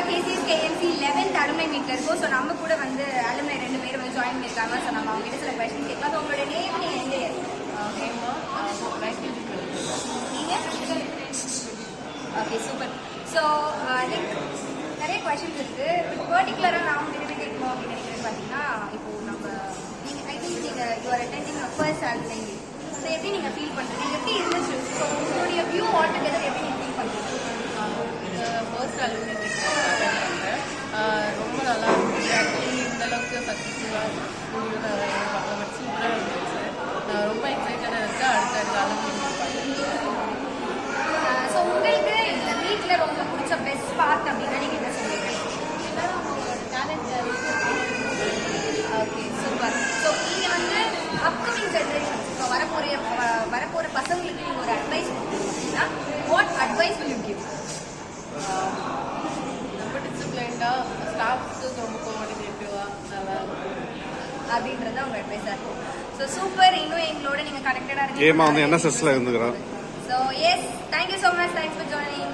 KCS KMC 11th அலுமினை மீட்ல இருக்கும். So நம்ம கூட வந்து அலுமினை 2 பேர் வந்து ஜாயின் பண்ணியிருக்காங்க. ஸோ நம்ம அவங்க கிட்ட சில கொஸ்டின் கேட்கலாம். ஸோ உங்களோட நேம் நீங்க எந்த year? Okay super. So like நிறைய கொஸ்டின்ஸ் இருக்கு. பர்டிகுலராக நான் உங்ககிட்ட கேட்கணும் அப்படின்னு நினைக்கிறது பார்த்தீங்கன்னா, இப்போ நம்ம நீங்கள் ஐ திங்க் நீங்கள் you are attending first அலுமினை meet. So எப்படி நீங்கள் ஃபீல் பண்ணுறீங்க? எப்படி இருந்துச்சு? ஸோ உங்களுடைய வியூ ஆல் டுகெதர் எப்படி நீங்கள் ஃபீல் பண்ணுறீங்க? ஃபர்ஸ்ட் அலுமினை மீட் ரொம்ப நல்லா இருந்துச்சு. ஆக்சுவலி இந்தளவுக்கு சக்ஸஸ்ஃபுல்லாக பட் சூப்பராக இருந்துச்சு. நான் ரொம்ப எக்ஸைட்டடாக இருக்கேன். அடுத்த அலுமினை மீட். ஸோ உங்களுக்கு இந்த மீட்டில் ரொம்ப பிடிச்ச பெஸ்ட் பார்ட் அப்படின்னா நீங்கள் என்ன சொல்லுவீங்க? எல்லாரும் அவங்களோட டேலண்ட் ஓகே சூப்பர். ஸோ நீங்கள் வந்து அப்கமிங் ஜென்ரேஷன்ஸ் இப்போ வரப்போகிற பசங்களுக்கு நீங்கள் ஒரு அட்வைஸ் கொடுத்தீங்கன்னா what advice will you give? ரொம்ப டிசிப்ளைன்டாக ஸ்டாஃப்க்கு ரொம்ப கோஆர்டினேட்டிவாக நல்லா அப்படின்றது அவங்க அட்வைஸாக இருக்கும். So super. இன்னும் எங்களோட நீங்கள் கனெக்டடாக வந்து NSSல இருந்துக்கிறோம். So yes, thank you so much. Thanks for joining.